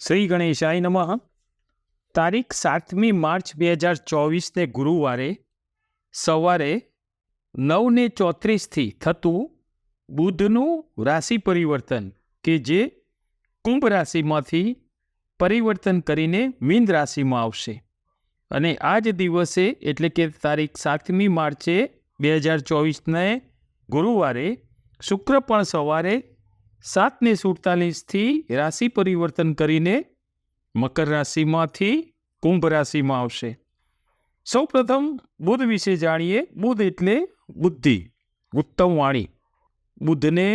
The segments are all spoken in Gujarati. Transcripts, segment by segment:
શ્રી ગણેશાય નમઃ. તારીખ 7મી માર્ચ 2024 ગુરુવારે સવારે 9:34 થતું બુધનું રાશિ પરિવર્તન કે જે કુંભ રાશિમાંથી પરિવર્તન કરીને મીન રાશિમાં આવશે અને આ જ દિવસે એટલે કે તારીખ 7મી માર્ચે 2024 ગુરુવારે શુક્ર પણ સવારે 7:47 રાશિ પરિવર્તન કરીને મકર રાશિમાંથી કુંભ રાશિમાં આવશે. સૌપ્રથમ બુધ વિશે જાણીએ. બુધ એટલે બુદ્ધિ, ઉત્તમ વાણી. બુધને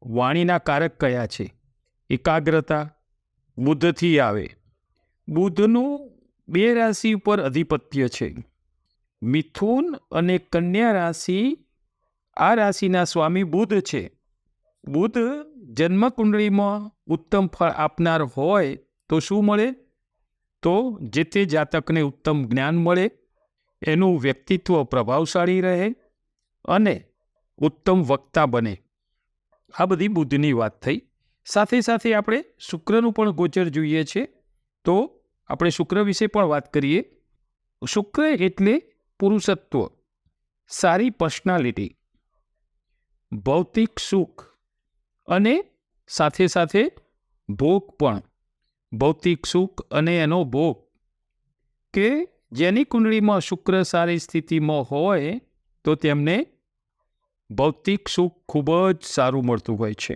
વાણીના કારક કયા છે? એકાગ્રતા બુધથી આવે. બુધનું 2 રાશિ ઉપર અધિપત્ય છે. મિથુન અને કન્યા રાશિ, આ રાશિના સ્વામી બુધ છે. બુધ જન્મકુંડળીમાં ઉત્તમ ફળ આપનાર હોય તો શું મળે? તો જે તે જાતકને ઉત્તમ જ્ઞાન મળે, એનું વ્યક્તિત્વ પ્રભાવશાળી રહે અને ઉત્તમ વક્તા બને. આ બધી બુદ્ધની વાત થઈ. સાથે સાથે આપણે શુક્રનું પણ ગોચર જોઈએ છે, તો આપણે શુક્ર વિશે પણ વાત કરીએ. શુક્ર એટલે પુરુષત્વ, સારી પર્સનાલિટી, ભૌતિક સુખ અને સાથે સાથે ભોગ પણ. ભૌતિક સુખ અને એનો ભોગ, કે જેની કુંડળીમાં શુક્ર સારી સ્થિતિમાં હોય તો તેમને ભૌતિક સુખ ખૂબ જ સારું મળતું હોય છે.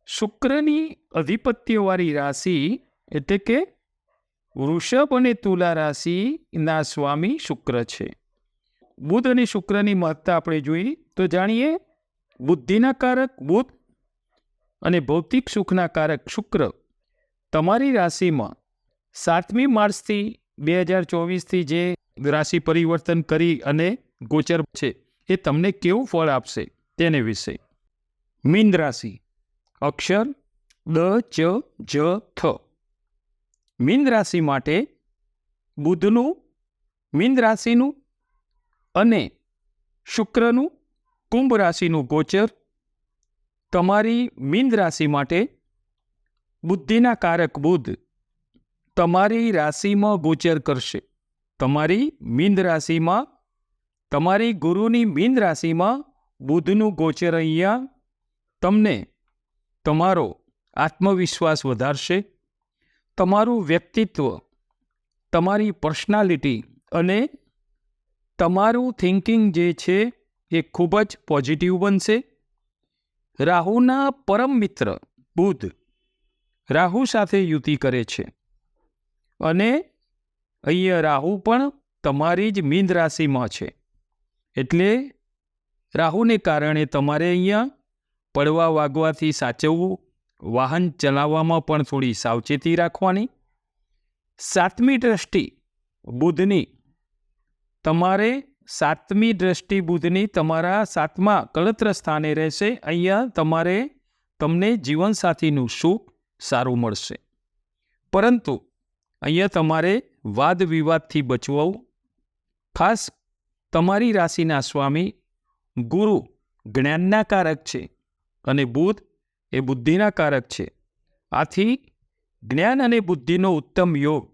શુક્રની અધિપત્યવાળી રાશિ એટલે કે વૃષભ અને તુલા રાશિના સ્વામી શુક્ર છે. બુધ અને શુક્રની મહત્તા આપણે જોઈએ તો જાણીએ. બુદ્ધિના કારક બુધ અને ભૌતિક સુખના કારક શુક્ર તમારી રાશિમાં 7મી માર્ચથી 2024 જે રાશિ પરિવર્તન કરી અને ગોચર છે એ તમને કેવું ફળ આપશે તેને વિશે. મીન રાશિ, અક્ષર દ ચ જ થ. મીન રાશિ માટે બુધનું, મીન રાશિનું અને શુક્રનું કુંભ રાશિનું ગોચર તમારી મીન રાશિ માટે બુદ્ધિના કારક બુધ તમારી રાશિમાં ગોચર કરશે. તમારી મીન રાશિમાં, તમારી ગુરુની મીન રાશિમાં બુધનું ગોચર અહીંયા તમને તમારો આત્મવિશ્વાસ વધારશે, તમારું વ્યક્તિત્વ, તમારી પર્સનાલિટી અને તમારું થિંકિંગ જે છે એ ખૂબ જ પોઝિટિવ બનશે. રાહુના પરમ મિત્ર બુધ રાહુ સાથે યુતિ કરે છે અને અહીંયા રાહુ પણ તમારી જ મીન રાશિમાં છે. એટલે રાહુને કારણે તમારે અહીંયા પડવા વાગવાથી સાચવવું, વાહન ચલાવવામાં પણ થોડી સાવચેતી રાખવાની. 7મી દ્રષ્ટિ બુધની, તમારે 7મી દ્રષ્ટિ બુધની તમારા 7મા કળત્ર સ્થાને રહેશે. અહીંયા તમને જીવનસાથીનું સુખ સારું મળશે, પરંતુ અહીંયા તમારે વાદ વિવાદથી બચવું. ખાસ તમારી રાશિના સ્વામી ગુરુ જ્ઞાનના કારક છે અને બુધ એ બુદ્ધિના કારક છે. આથી જ્ઞાન અને બુદ્ધિનો ઉત્તમ યોગ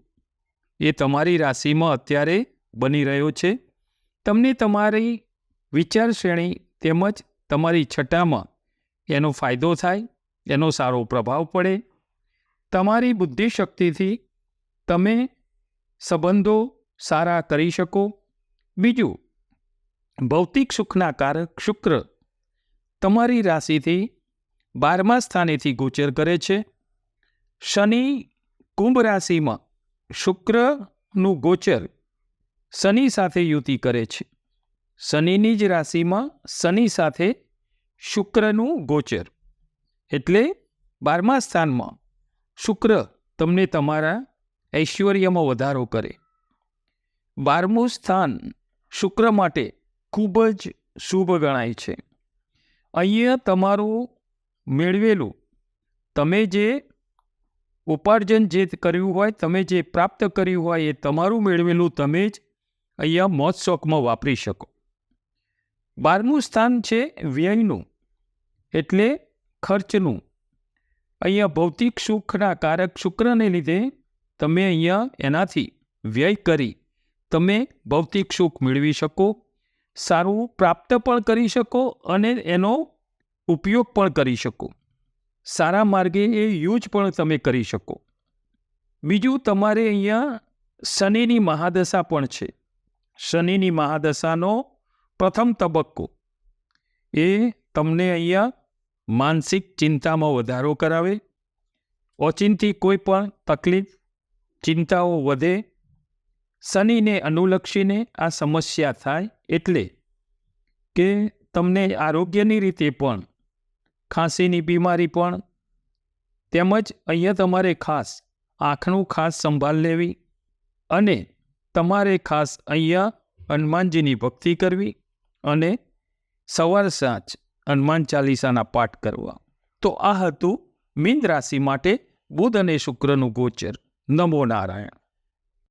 એ તમારી રાશિમાં અત્યારે બની રહ્યો છે. તમને તમારી વિચાર શ્રેણી તેમજ તમારી છટામાં એનો ફાયદો થાય, એનો સારો પ્રભાવ પડે. તમારી બુદ્ધિશક્તિથી તમે સંબંધો સારા કરી શકો. બીજું, ભૌતિક સુખના કારક શુક્ર તમારી રાશિથી 12મા સ્થાનેથી ગોચર કરે છે. શનિ કુંભ રાશિમાં, શુક્રનું ગોચર શનિ સાથે યુતિ કરે છે. શનિની જ રાશિમાં શનિ સાથે શુક્રનું ગોચર, એટલે 12મા સ્થાનમાં શુક્ર તમને તમારા ઐશ્વર્યમાં વધારો કરે. 12મું સ્થાન શુક્ર માટે ખૂબ જ શુભ ગણાય છે. અહીંયા તમારું મેળવેલું, તમે જે ઉપાર્જન જે કર્યું હોય, તમે જે પ્રાપ્ત કર્યું હોય એ તમારું મેળવેલું તમે જ અહીંયા મોજ શોખમાં વાપરી શકો. 12મું સ્થાન છે વ્યયનું, એટલે ખર્ચનું. અહીંયા ભૌતિક સુખના કારક શુક્રને લીધે તમે અહીંયા એનાથી વ્યય કરી તમે ભૌતિક સુખ મેળવી શકો, સારું પ્રાપ્ત પણ કરી શકો અને એનો ઉપયોગ પણ કરી શકો, સારા માર્ગે એ યુઝ પણ તમે કરી શકો. બીજું, તમારે અહીંયા શનિની મહાદશા પણ છે. શનિની મહાદશાનો પ્રથમ તબક્કો એ તમને અહીંયા માનસિક ચિંતામાં વધારો કરાવે, ઓચિંતી કોઈ પણ તકલીફ ચિંતાઓ વધે, શનિને અનુલક્ષીને આ સમસ્યા થાય. એટલે કે તમને આરોગ્યની રીતે પણ ખાંસીની બીમારી પણ, તેમજ અહીંયા તમારે ખાસ આંખનું ખાસ સંભાળ લેવી અને તમારે ખાસ અહીંયા હનુમાનજીની ભક્તિ કરવી અને સવાર સાંજ હનુમાન ચાલીસાના પાઠ કરવા. તો આ હતું મીન રાશિ માટે બુધ અને શુક્રનું ગોચર. નમો નારાયણ.